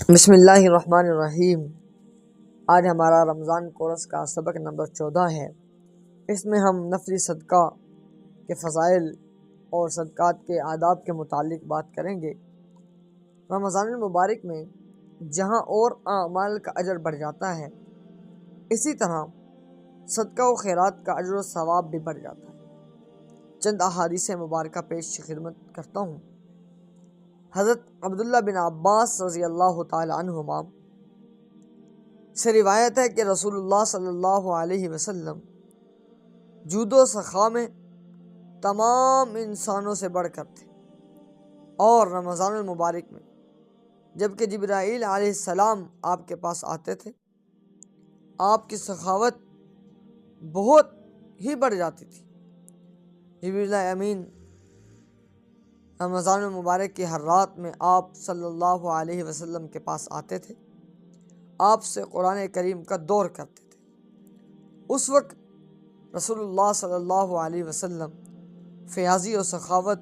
بسم اللہ الرحمن الرحیم۔ آج ہمارا رمضان کورس کا سبق نمبر 14 ہے۔ اس میں ہم نفلی صدقہ کے فضائل اور صدقات کے آداب کے متعلق بات کریں گے۔ رمضان المبارک میں جہاں اور اعمال کا اجر بڑھ جاتا ہے، اسی طرح صدقہ و خیرات کا اجر و ثواب بھی بڑھ جاتا ہے۔ چند احادیث مبارکہ پیش خدمت کرتا ہوں۔ حضرت عبداللہ بن عباس رضی اللہ تعالی عنہما سے روایت ہے کہ رسول اللہ صلی اللہ علیہ وسلم جود و سخا میں تمام انسانوں سے بڑھ کر تھے، اور رمضان المبارک میں جبکہ جبرائیل علیہ السلام آپ کے پاس آتے تھے، آپ کی سخاوت بہت ہی بڑھ جاتی تھی۔ جبریل امین رمضان المبارک کی ہر رات میں آپ صلی اللہ علیہ وسلم کے پاس آتے تھے، آپ سے قرآن کریم کا دور کرتے تھے۔ اس وقت رسول اللہ صلی اللہ علیہ وسلم فیاضی و سخاوت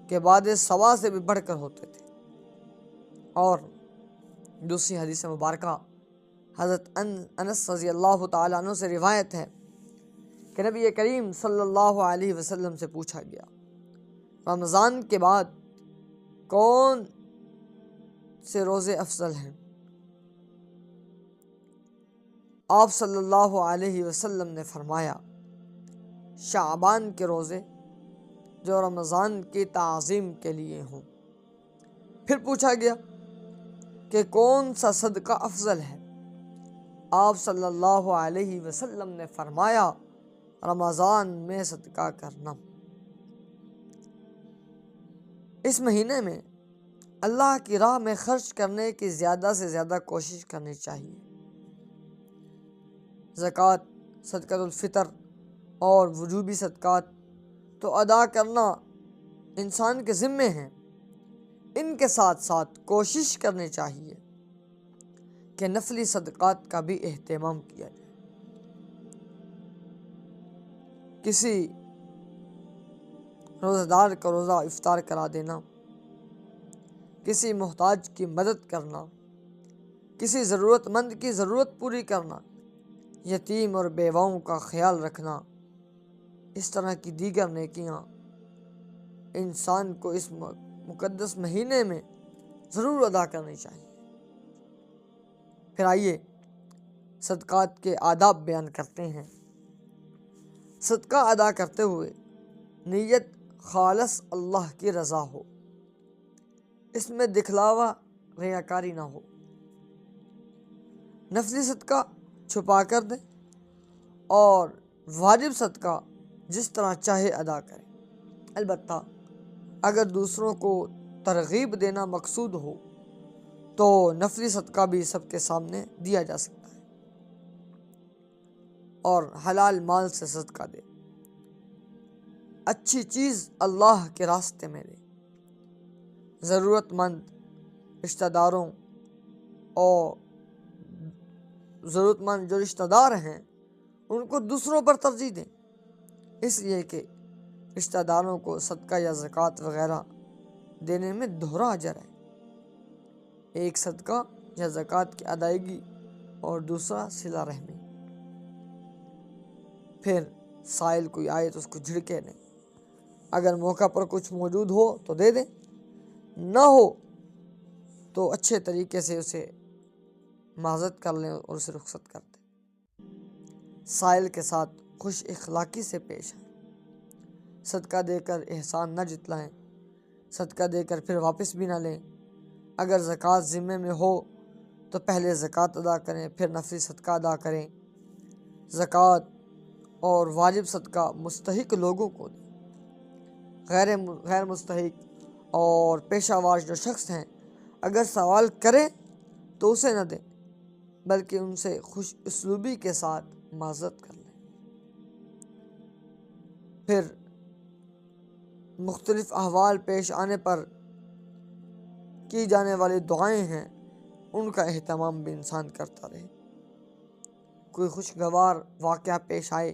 کے بعد سوا سے بھی بڑھ کر ہوتے تھے۔ اور دوسری حدیث مبارکہ حضرت انس رضی اللہ تعالیٰ عنہ سے روایت ہے کہ نبی کریم صلی اللہ علیہ وسلم سے پوچھا گیا، رمضان کے بعد کون سے روزے افضل ہیں؟ آپ صلی اللہ علیہ وسلم نے فرمایا، شعبان کے روزے جو رمضان کی تعظیم کے لیے ہوں۔ پھر پوچھا گیا کہ کون سا صدقہ افضل ہے؟ آپ صلی اللہ علیہ وسلم نے فرمایا، رمضان میں صدقہ کرنا۔ اس مہینے میں اللہ کی راہ میں خرچ کرنے کی زیادہ سے زیادہ کوشش کرنی چاہیے۔ زکوٰۃ، صدقۃ الفطر اور وجوبی صدقات تو ادا کرنا انسان کے ذمے ہیں، ان کے ساتھ ساتھ کوشش کرنی چاہیے کہ نفلی صدقات کا بھی اہتمام کیا جائے۔ کسی روزہ دار کا روزہ افطار کرا دینا، کسی محتاج کی مدد کرنا، کسی ضرورت مند کی ضرورت پوری کرنا، یتیم اور بیواؤں کا خیال رکھنا، اس طرح کی دیگر نیکیاں انسان کو اس مقدس مہینے میں ضرور ادا کرنی چاہیے۔ پھر آئیے صدقات کے آداب بیان کرتے ہیں۔ صدقہ ادا کرتے ہوئے نیت خالص اللہ کی رضا ہو، اس میں دکھلاوا ریاکاری نہ ہو۔ نفلی صدقہ چھپا کر دیں اور واجب صدقہ جس طرح چاہے ادا کریں۔ البتہ اگر دوسروں کو ترغیب دینا مقصود ہو تو نفلی صدقہ بھی سب کے سامنے دیا جا سکتا ہے، اور حلال مال سے صدقہ دے، اچھی چیز اللہ کے راستے میں دے۔ ضرورت مند رشتہ داروں اور ضرورت مند جو رشتہ دار ہیں ان کو دوسروں پر ترجیح دیں، اس لیے کہ رشتہ داروں کو صدقہ یا زکوٰۃ وغیرہ دینے میں دوہرا اجر ہے۔ ایک صدقہ یا زکوٰۃ کی ادائیگی اور دوسرا صلہ رحمی۔ پھر سائل کوئی آئے تو اس کو جھڑکے دیں، اگر موقع پر کچھ موجود ہو تو دے دیں، نہ ہو تو اچھے طریقے سے اسے معذرت کر لیں اور اسے رخصت کر دیں۔ سائل کے ساتھ خوش اخلاقی سے پیش آئیں، صدقہ دے کر احسان نہ جتلائیں، صدقہ دے کر پھر واپس بھی نہ لیں۔ اگر زکوٰۃ ذمے میں ہو تو پہلے زکوٰۃ ادا کریں، پھر نفلی صدقہ ادا کریں۔ زکوٰۃ اور واجب صدقہ مستحق لوگوں کو دیں، غیر مستحق اور پیشہ وار جو شخص ہیں اگر سوال کریں تو اسے نہ دیں، بلکہ ان سے خوش اسلوبی کے ساتھ معذرت کر لیں۔ پھر مختلف احوال پیش آنے پر کی جانے والی دعائیں ہیں، ان کا اہتمام بھی انسان کرتا رہے۔ کوئی خوشگوار واقعہ پیش آئے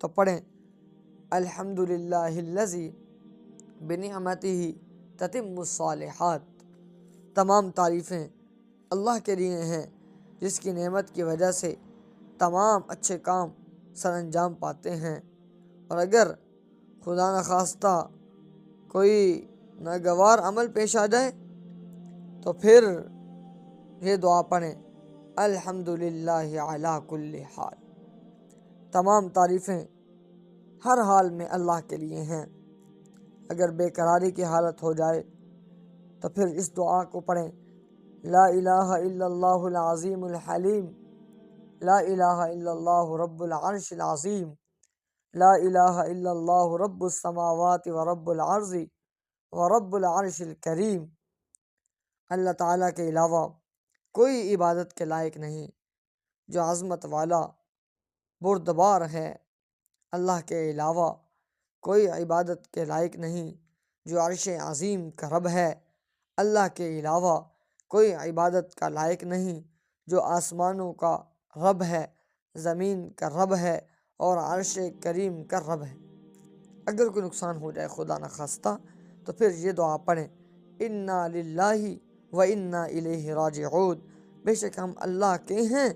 تو پڑھیں، الحمدللہ الذی بنعمتہ تتم الصالحات۔ تمام تعریفیں اللہ کے لیے ہیں، جس کی نعمت کی وجہ سے تمام اچھے کام سر انجام پاتے ہیں۔ اور اگر خدا نخواستہ کوئی ناگوار عمل پیش آ جائے تو پھر یہ دعا پڑھیں، الحمدللہ علی کل حال۔ تمام تعریفیں ہر حال میں اللہ کے لیے ہیں۔ اگر بے قراری کی حالت ہو جائے تو پھر اس دعا کو پڑھیں، لا الہ الا اللہ العظیم الحلیم، لا الہ الا اللہ رب العرش العظیم، لا الہ الا اللہ رب السماوات و رب العرض و رب العرش الکریم۔ اللہ تعالیٰ کے علاوہ کوئی عبادت کے لائق نہیں جو عظمت والا بردبار ہے۔ اللہ کے علاوہ کوئی عبادت کے لائق نہیں جو عرش عظیم کا رب ہے۔ اللہ کے علاوہ کوئی عبادت کا لائق نہیں جو آسمانوں کا رب ہے، زمین کا رب ہے اور عرش کریم کا رب ہے۔ اگر کوئی نقصان ہو جائے خدا نخواستہ تو پھر یہ دعا پڑھیں، انا للہ و انا الیہ راجعون، بے شک ہم اللہ کے ہیں